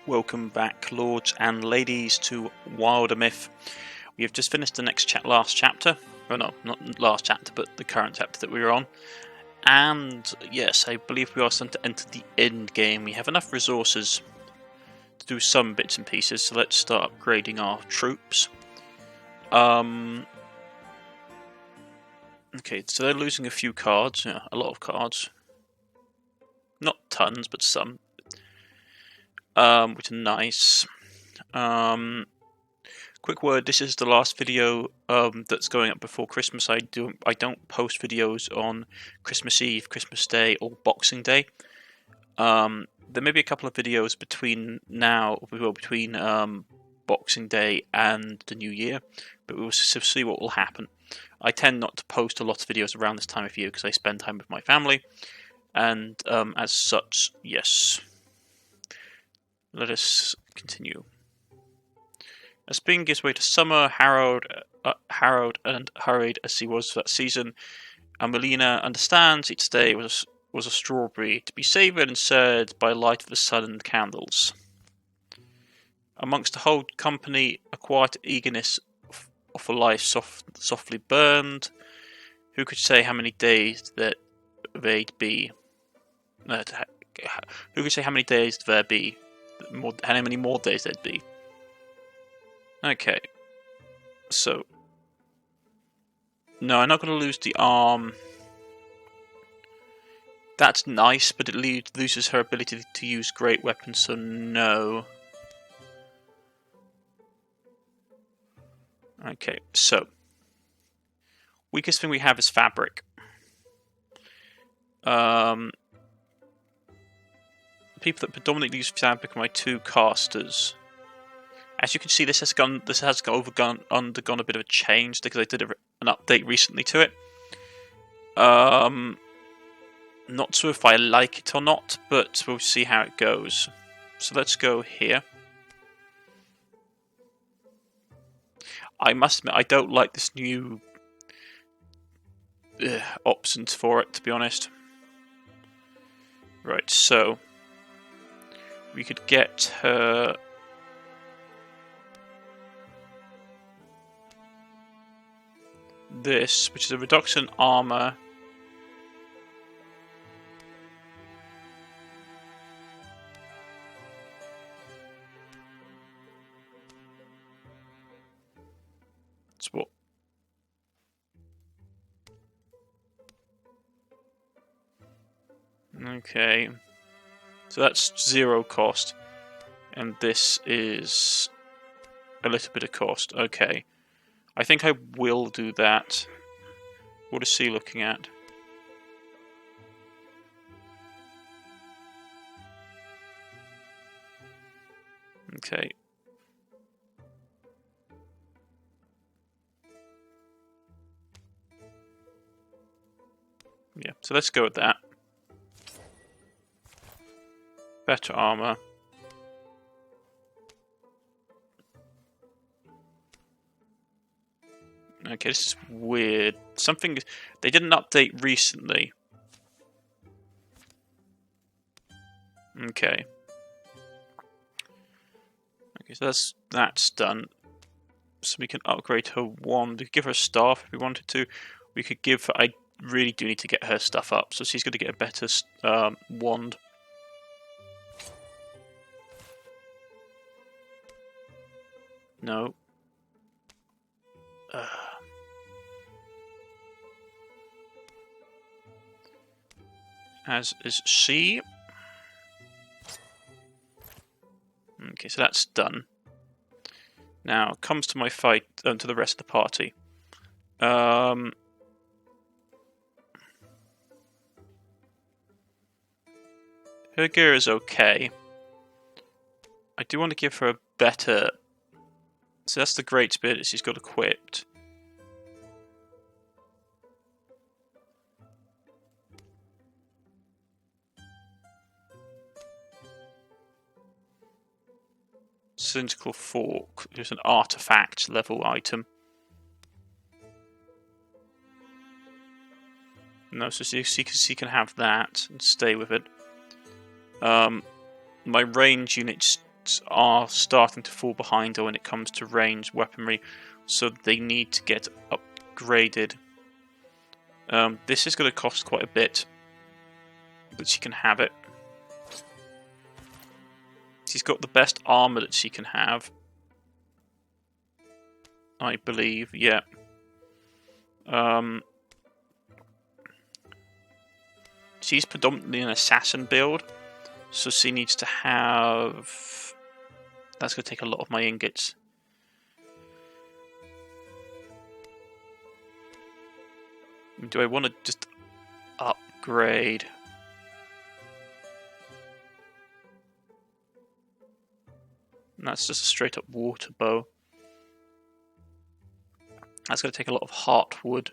Welcome back, lords and ladies, to WilderMyth. We have just finished the last chapter. Well, no, not last chapter, but the current chapter that we were on. And yes, I believe we are starting to enter the end game. We have enough resources to do some bits and pieces, so let's start upgrading our troops. Okay, so they're losing a few cards, a lot of cards. Not tons, but some. Which are nice. Quick word: this is the last video that's going up before Christmas. I don't post videos on Christmas Eve, Christmas Day, or Boxing Day. There may be a couple of videos between Boxing Day and the New Year, but we'll see what will happen. I tend not to post a lot of videos around this time of year because I spend time with my family, and as such, yes. Let us continue. As spring gives way to summer, harrowed and hurried as he was for that season, Amelina understands each day was a strawberry, to be savoured and served by light of the sun and candles. Amongst the whole company, a quiet eagerness for life softly burned. Who could say how many days that they'd be? Who could say how many days there be? How many more days there'd be? Okay, so no, I'm not going to lose the arm. That's nice, but it loses her ability to use great weapons, so no. Okay, so weakest thing we have is fabric. People that predominantly use fabric are my two casters. As you can see, this has undergone a bit of a change because I did an update recently to it. Not sure if I like it or not, but we'll see how it goes. So let's go here. I must admit, I don't like this new options for it, to be honest. Right, so we could get her this, which is a reduction in armor. That's what. Okay. So that's 0 cost. And this is a little bit of cost. Okay. I think I will do that. What is she looking at? Okay. Yeah, so let's go with that. Better armor. Okay, this is weird. Something they didn't update recently. Okay. Okay, so that's done. So we can upgrade her wand. We could give her a staff if we wanted to. We could give her, I really do need to get her stuff up, so she's going to get a better wand. No. As is she. Okay, so that's done. Now comes to my fight to the rest of the party. Her gear is okay. I do want to give her a better. So that's the great spear that she's got equipped. Cylindrical fork. There's an artifact level item. No, so she can have that and stay with it. My range units are starting to fall behind when it comes to ranged weaponry, so they need to get upgraded. This is going to cost quite a bit, but she can have it. She's got the best armor that she can have, I believe. Yeah. She's predominantly an assassin build, so she needs to have... That's going to take a lot of my ingots. Do I want to just upgrade? And that's just a straight up water bow. That's going to take a lot of heartwood.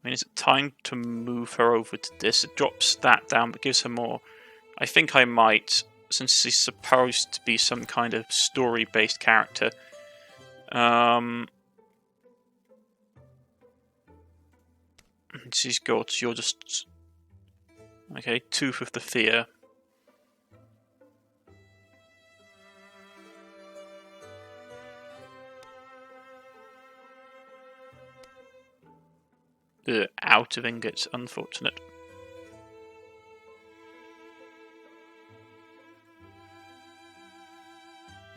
I mean, is it time to move her over to this? It drops that down but gives her more. I think I might, since she's supposed to be some kind of story-based character. She's got, you're just... Okay, Tooth of the Fear. Out of ingots, unfortunate.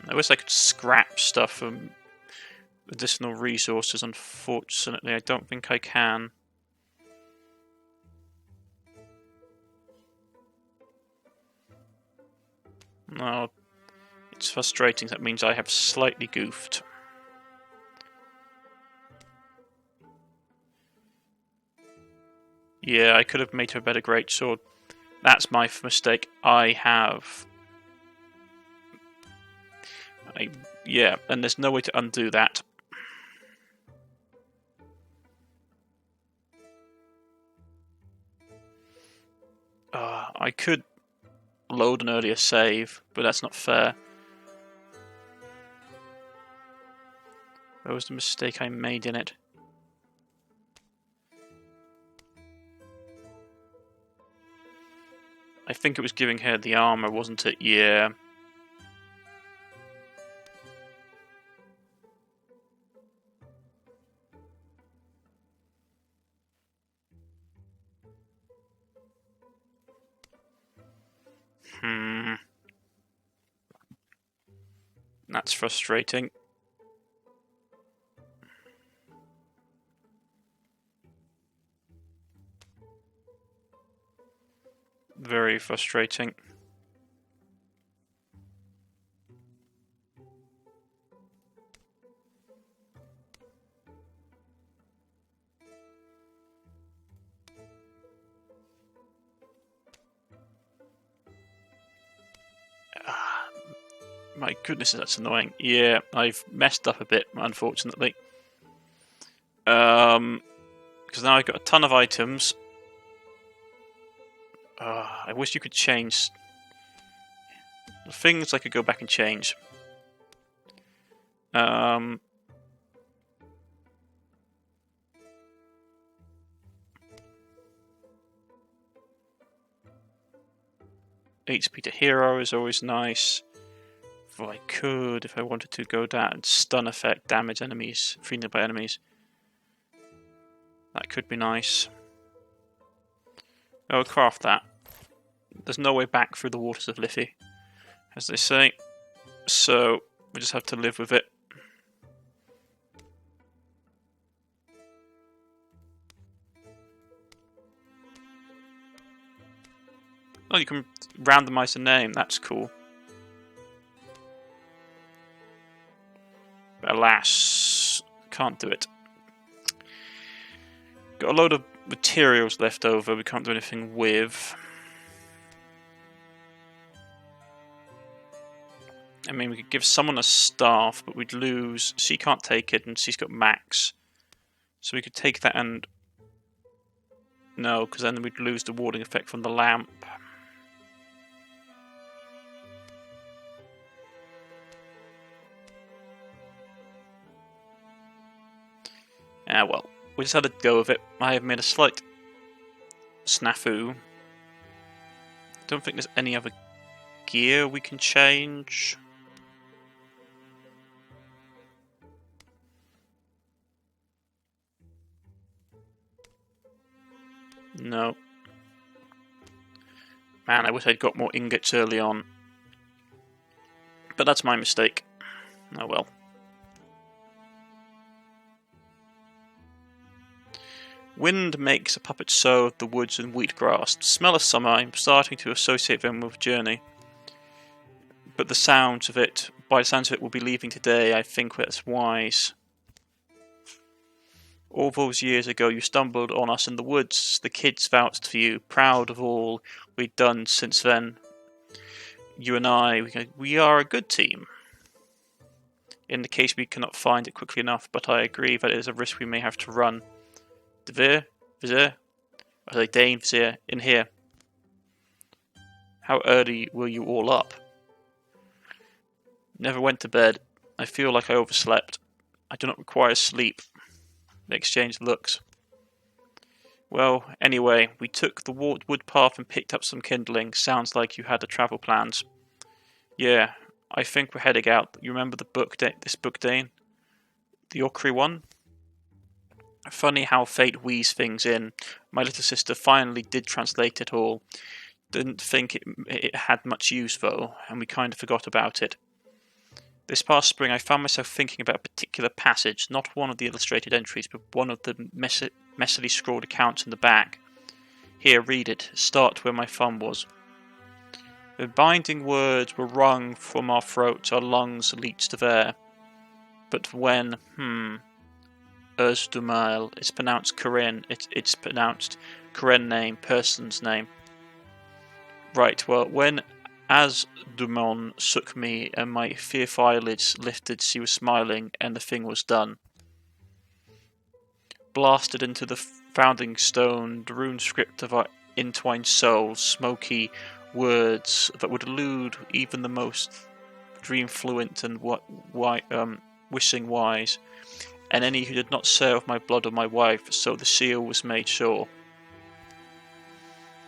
I wish I could scrap stuff from additional resources. Unfortunately, I don't think I can. No, it's frustrating. That means I have slightly goofed. Yeah, I could have made her a better greatsword. That's my mistake. Yeah, and there's no way to undo that. I could load an earlier save, but that's not fair. What was the mistake I made in it? I think it was giving her the armor, wasn't it? Yeah. That's frustrating. Very frustrating. My goodness, that's annoying. Yeah, I've messed up a bit, unfortunately. Because now I've got a ton of items. I wish you could change the things I could go back and change. HP to hero is always nice. If I wanted to go down, stun effect, damage enemies, free nearby enemies. That could be nice. I'll craft that. There's no way back through the waters of Liffey, as they say. So, we just have to live with it. Oh, you can randomize the name, that's cool. But alas, can't do it. Got a load of materials left over we can't do anything with. I mean, we could give someone a staff, but we'd lose... She can't take it, and she's got max. So we could take that and... No, because then we'd lose the warding effect from the lamp. Ah, well. we just had to go with it. I have made a slight snafu. Don't think there's any other gear we can change. No. Man, I wish I'd got more ingots early on. But that's my mistake. Oh well. Wind makes a puppet sow of the woods and wheatgrass. The smell of summer, I'm starting to associate them with journey. But by the sounds of it, we'll be leaving today. I think that's wise. All those years ago you stumbled on us in the woods. The kids vouched for you, proud of all we'd done since then. You and I, we are a good team. In the case we cannot find it quickly enough, but I agree that it is a risk we may have to run. Davea? Vizier? I say Dane, Vizier, in here. How early were you all up? Never went to bed. I feel like I overslept. I do not require sleep. They exchanged looks. Well, anyway, we took the wood path and picked up some kindling. Sounds like you had the travel plans. Yeah, I think we're heading out. You remember the book, this book, Dane? The Orkney one? Funny how fate weaves things in. My little sister finally did translate it all. Didn't think it had much use, though, and we kind of forgot about it. This past spring I found myself thinking about a particular passage, not one of the illustrated entries, but one of the messily scrawled accounts in the back. Here, read it. Start where my thumb was. The binding words were wrung from our throats, our lungs leached of air. But when, Ursdumail, it's pronounced Corinne, it's pronounced Corinne name, person's name. Right, well, when Asdumon shook me and my fearful eyelids lifted, she was smiling, and the thing was done. Blasted into the founding stone, the rune script of our entwined souls, smoky words that would elude even the most dream-fluent and wishing wise, and any who did not serve my blood or my wife, so the seal was made sure.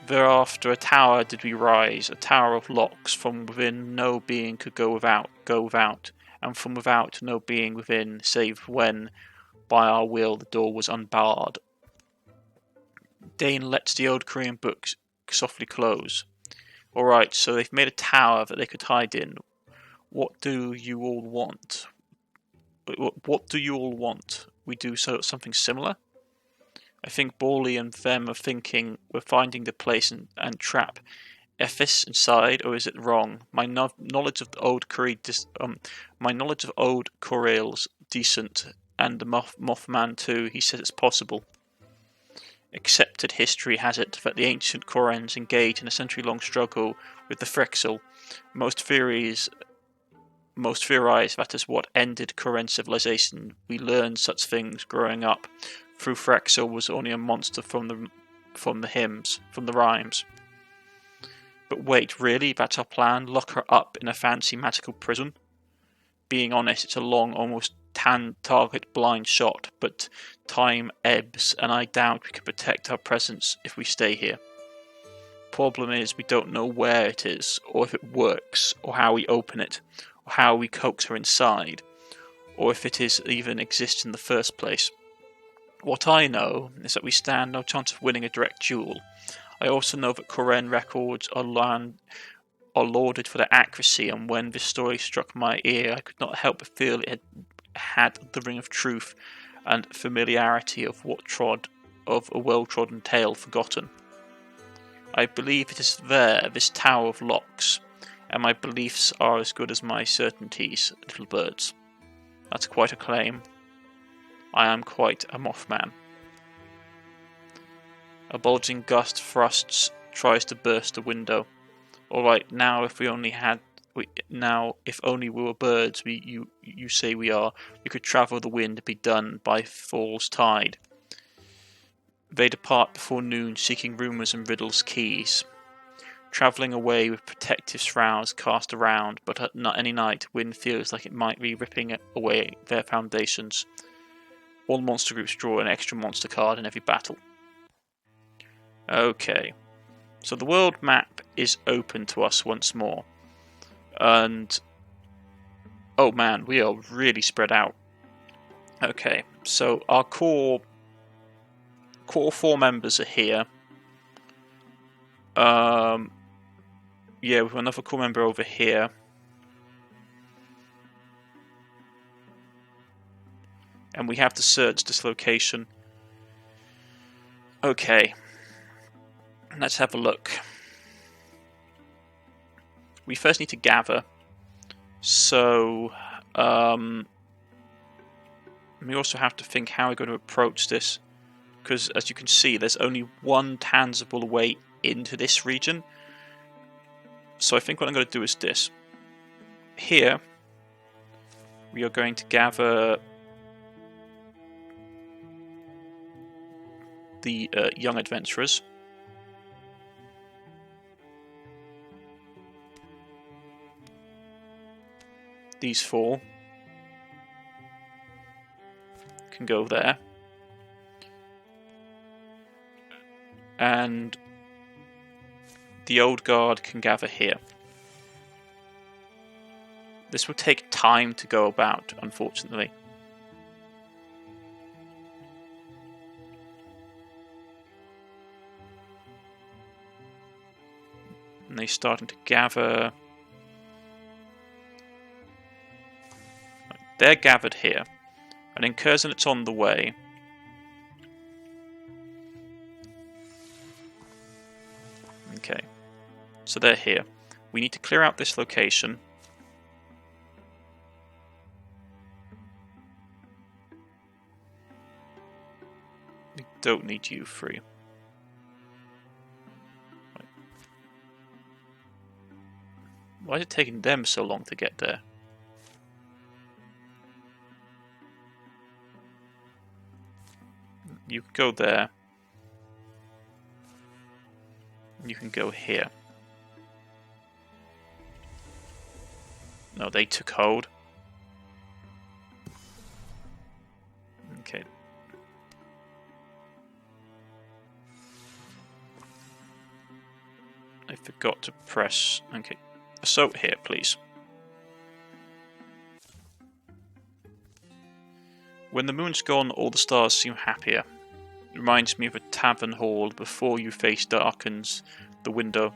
Thereafter a tower did we rise, a tower of locks, from within no being could go without, and from without no being within, save when, by our will, the door was unbarred. Dane lets the old Korean book softly close. Alright, so they've made a tower that they could hide in. What do you all want? What do you all want? We do something similar? I think Pauly and them are thinking we're finding the place and trap Ephes inside, or is it wrong? My knowledge of the old Corel's decent, and the Mothman too. He says it's possible. Accepted history has it that the ancient Korans engaged in a century-long struggle with the Frexel. Most theorize that is what ended Koran civilization. We learned such things growing up. Through Frexel was only a monster from the rhymes. But wait, really? That's our plan? Lock her up in a fancy magical prison? Being honest, it's a long, almost target blind shot, but time ebbs, and I doubt we can protect our presence if we stay here. Problem is, we don't know where it is, or if it works, or how we open it, or how we coax her inside, or if it even exists in the first place. What I know is that we stand no chance of winning a direct duel. I also know that Koran records are lauded for their accuracy, and when this story struck my ear, I could not help but feel it had the ring of truth and familiarity of a well-trodden tale forgotten. I believe it is there, this tower of locks, and my beliefs are as good as my certainties, little birds. That's quite a claim. I am quite a Mothman. A bulging gust thrusts, tries to burst the window. Alright, now if only we were birds, you say we are, we could travel the wind, be done by fall's tide. They depart before noon, seeking rumours and riddles keys. Travelling away with protective shrouds cast around, but at any night, wind feels like it might be ripping away their foundations. All monster groups draw an extra monster card in every battle. Okay, so the world map is open to us once more. And oh man, we are really spread out. Okay, so our core 4 members are here. Yeah, we have another core member over here. And we have to search this location. Okay, let's have a look. We first need to gather. So, we also have to think how we're going to approach this. Because, as you can see, there's only one tangible way into this region. So I think what I'm going to do is this. Here, we are going to gather the young adventurers. These 4 can go there. And the old guard can gather here. This will take time to go about, unfortunately. And they're starting to gather. They're gathered here. And in Curzon it's on the way. Okay. So they're here. We need to clear out this location. We don't need you 3. Right. Why is it taking them so long to get there? You can go there. You can go here. No, they took hold. Okay. I forgot to press. Okay. Assault here, please. When the moon's gone, all the stars seem happier. It reminds me of a tavern hall before your face darkens the window.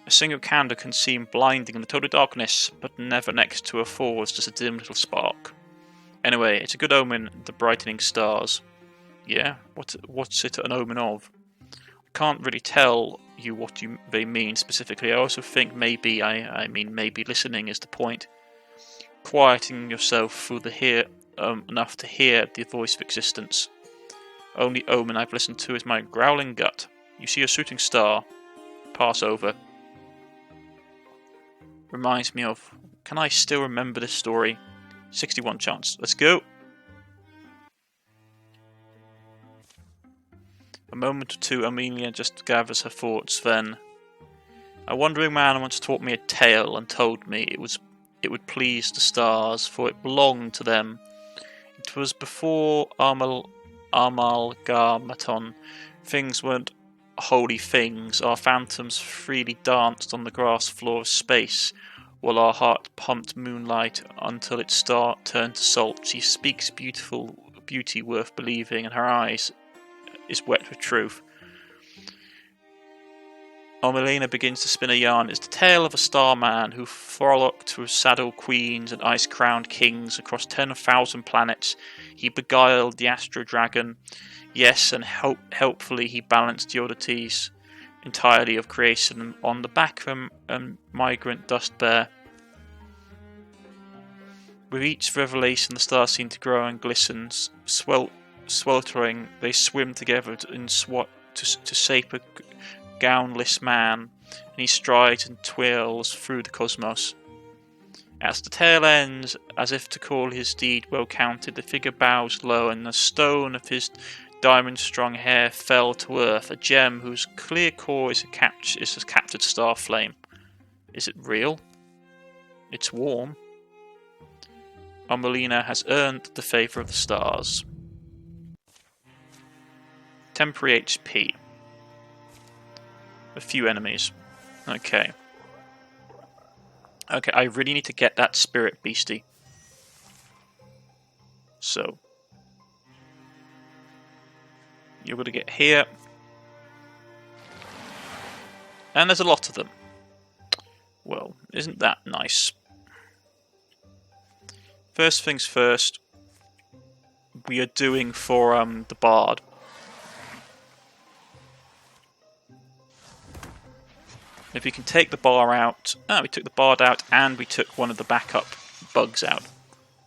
A single candle can seem blinding in the total darkness, but never next to a forge just a dim little spark. Anyway, it's a good omen, the brightening stars. Yeah? What's it an omen of? I can't really tell you what they mean specifically. I also think maybe, I mean maybe listening is the point. Quieting yourself through the enough to hear the voice of existence. Only omen I've listened to is my growling gut. You see a shooting star. Pass over. Reminds me of... Can I still remember this story? 61 chance. Let's go. A moment or two, Amelia just gathers her thoughts, then... A wandering man once taught me a tale and told me it would please the stars, for it belonged to them. It was before Amalgamaton. Things weren't holy things. Our phantoms freely danced on the grass floor of space, while our heart pumped moonlight until its turned to salt. She speaks beauty worth believing, and her eyes is wet with truth. Omelina begins to spin a yarn. It's the tale of a starman who frolicked with saddle queens and ice-crowned kings across 10,000 planets. He beguiled the astro dragon. Yes, and helpfully he balanced the oddities entirely of creation on the back of a migrant dust bear. With each revelation, the stars seem to grow and glisten, sweltering. They swim together to shape a gownless man, and he strides and twirls through the cosmos. As the tale ends, as if to call his deed well counted, the figure bows low, and the stone of his diamond-strung hair fell to earth, a gem whose clear core is a captured star flame. Is it real? It's warm. Amelina has earned the favour of the stars. temporary HP. A few enemies. Okay. Okay, I really need to get that spirit beastie. So you're going to get here. And there's a lot of them. Well, isn't that nice? First things first, we are doing for the bard. If we can take the bar out... we took the bard out and we took one of the backup bugs out.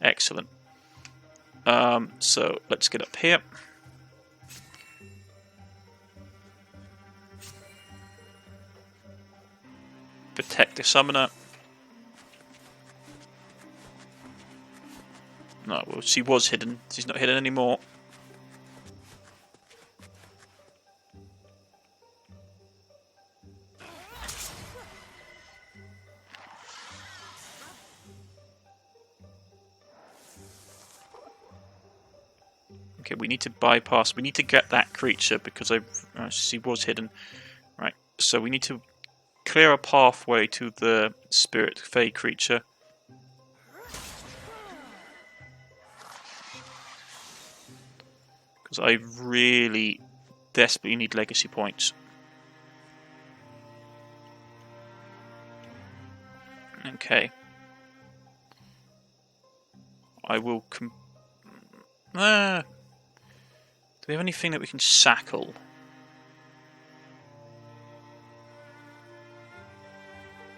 Excellent. So let's get up here. Protect the summoner. No, well, she was hidden. She's not hidden anymore. Okay, we need to bypass. We need to get that creature because she was hidden. Right, so we need to clear a pathway to the spirit fey creature. Because I really desperately need legacy points. Okay. I will... do we have anything that we can sackle?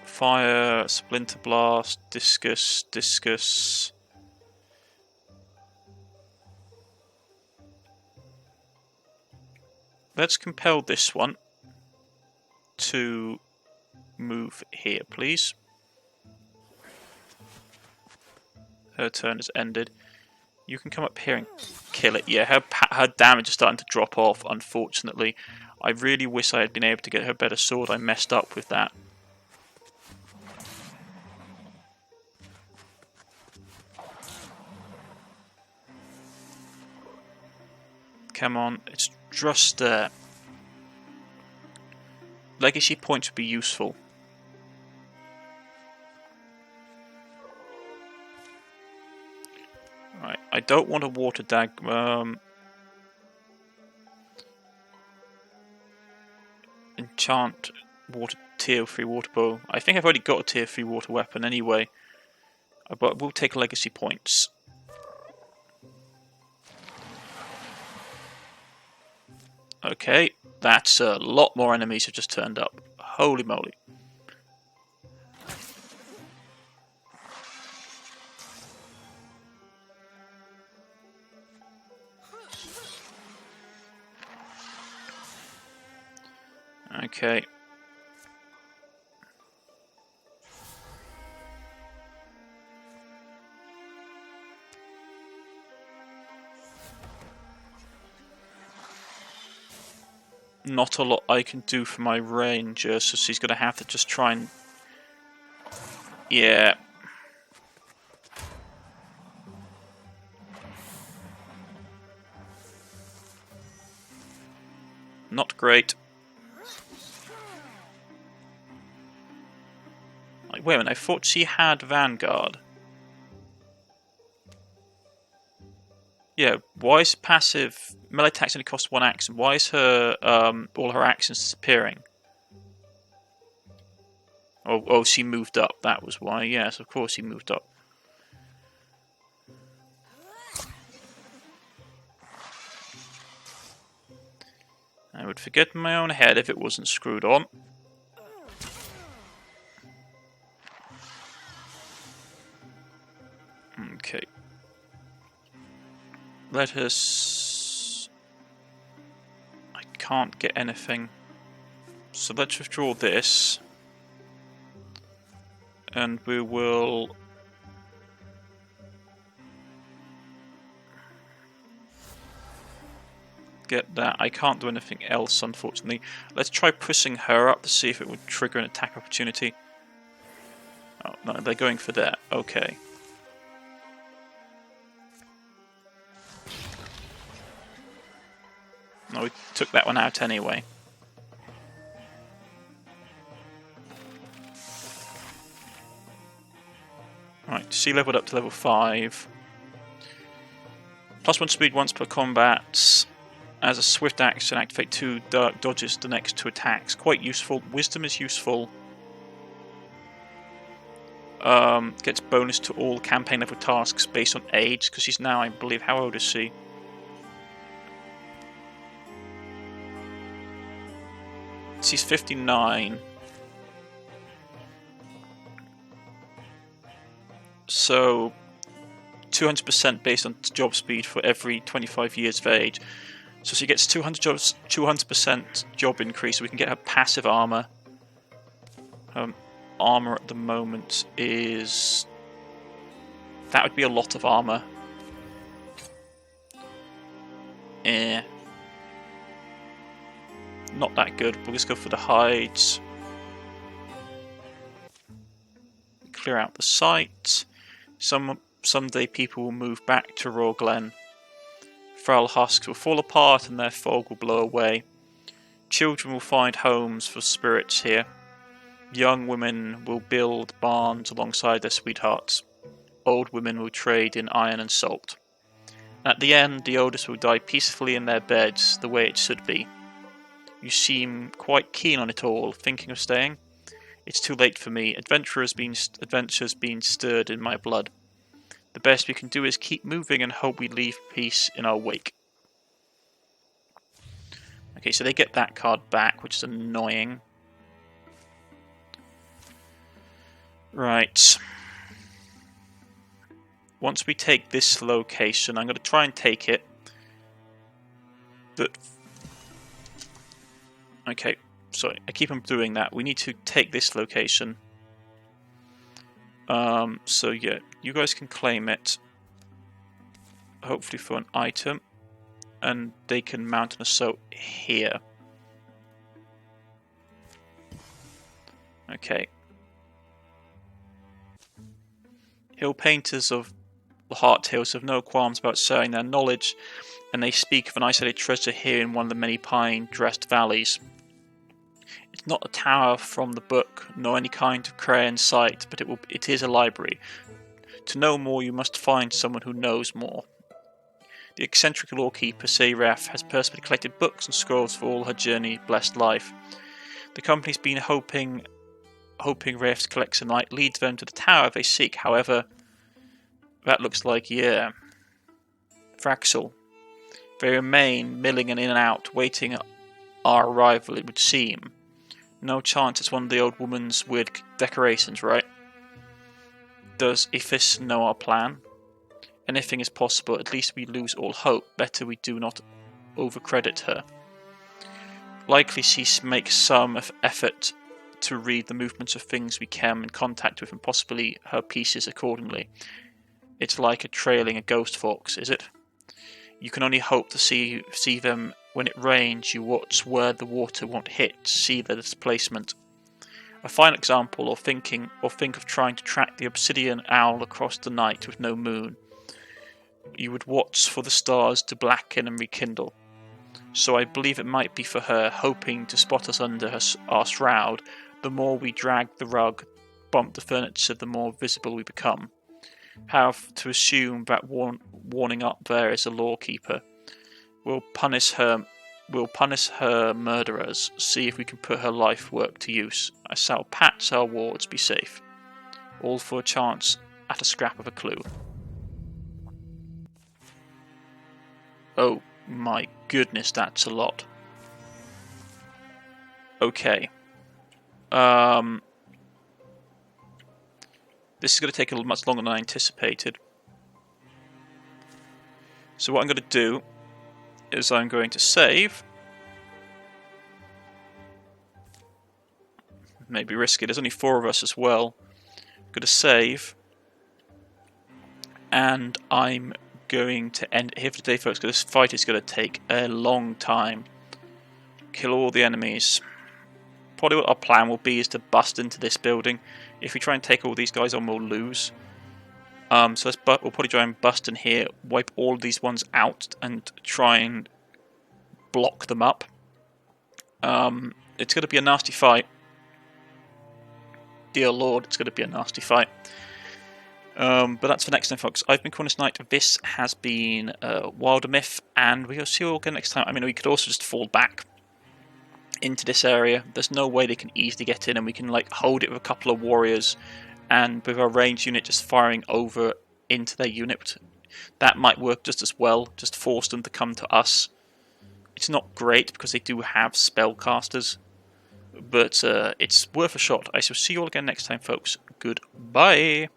Fire, splinter blast, discus. Let's compel this one to move here, please. Her turn has ended. You can come up here and kill it. Yeah, her damage is starting to drop off, unfortunately. I really wish I had been able to get her better sword. I messed up with that. Come on, it's just there. Legacy points would be useful. Right, I don't want a water dag. Enchant water tier 3 water bow. I think I've already got a tier 3 water weapon anyway. But we'll take legacy points. Okay, that's a lot more enemies have just turned up. Holy moly. Okay. Not a lot I can do for my ranger, so she's going to have to just try and... Yeah. Not great. Wait a minute, I thought she had Vanguard. Yeah, why is passive... Melee attacks only cost 1 action. Why is her all her actions disappearing? Oh, she moved up. That was why. Yes, of course she moved up. I would forget in my own head if it wasn't screwed on. Okay. Let us... I can't get anything. So let's withdraw this. And we will... get that. I can't do anything else, unfortunately. Let's try pushing her up to see if it would trigger an attack opportunity. Oh, no, they're going for that. Okay. No, we took that one out anyway. Right, she leveled up to level 5. +1 speed once per combat. As a swift action, activate 2 dark dodges the next 2 attacks. Quite useful. Wisdom is useful. Gets bonus to all campaign level tasks based on age, because she's now, I believe, how old is she? She's 59. So 200% based on job speed for every 25 years of age. So she gets 200% job increase, so we can get her passive armor. Armor at the moment is... that would be a lot of armor. Not that good. We'll just go for the hides. Clear out the site. Someday people will move back to Royal Glen. Frail husks will fall apart and their fog will blow away. Children will find homes for spirits here. Young women will build barns alongside their sweethearts. Old women will trade in iron and salt. At the end, the oldest will die peacefully in their beds, the way it should be. You seem quite keen on it all, thinking of staying? It's too late for me. Adventure's been stirred in my blood. The best we can do is keep moving and hope we leave peace in our wake. Okay, so they get that card back, which is annoying. Right. Once we take this location, I'm going to try and take it. But... okay, sorry, I keep on doing that. We need to take this location. So yeah, you guys can claim it. Hopefully for an item. And they can mount an assault here. Okay. Hill painters of the Heart Hills have no qualms about sharing their knowledge, and they speak of an isolated treasure here in one of the many pine-dressed valleys. It's not a tower from the book, nor any kind of crayon site, but it is a library. To know more, you must find someone who knows more. The eccentric lawkeeper, Sayref, has personally collected books and scrolls for all her journey-blessed life. The company's been hoping Ref's collection might lead them to the tower they seek. However, that looks like, yeah, Fraxel. They remain milling in and out, waiting our arrival, it would seem. No chance it's one of the old woman's weird decorations, right? Does Iphis know our plan? Anything is possible, at least we lose all hope. Better we do not overcredit her. Likely she makes some effort to read the movements of things we come in contact with and possibly her pieces accordingly. It's like trailing a ghost fox, is it? You can only hope to see them when it rains. You watch where the water won't hit, see the displacement. A fine example, or think of trying to track the obsidian owl across the night with no moon. You would watch for the stars to blacken and rekindle. So I believe it might be for her, hoping to spot us under our shroud. The more we drag the rug, bump the furniture, the more visible we become. Have to assume that warning up there is a lawkeeper. We'll punish her murderers, see if we can put her life work to use. I shall patch our wards, be safe. All for a chance at a scrap of a clue. Oh my goodness, that's a lot. Okay. This is going to take a much longer than I anticipated. So what I'm going to do is I'm going to save. Maybe risk it. There's only 4 of us as well. I'm going to save. And I'm going to end it here for today, folks, because this fight is going to take a long time. Kill all the enemies. Probably what our plan will be is to bust into this building. If we try and take all these guys on, we'll lose. So we'll probably try and bust in here, wipe all of these ones out, and try and block them up. It's going to be a nasty fight. Dear Lord, it's going to be a nasty fight. But that's for next time, folks. I've been Cornish-knight. This has been WilderMyth, and we'll see you all again next time. I mean, we could also just fall back into this area. There's no way they can easily get in, and we can like hold it with a couple of warriors, and with our ranged unit just firing over into their unit. That might work just as well. Just force them to come to us. It's not great because they do have spellcasters, but it's worth a shot. I shall see you all again next time, folks. Goodbye.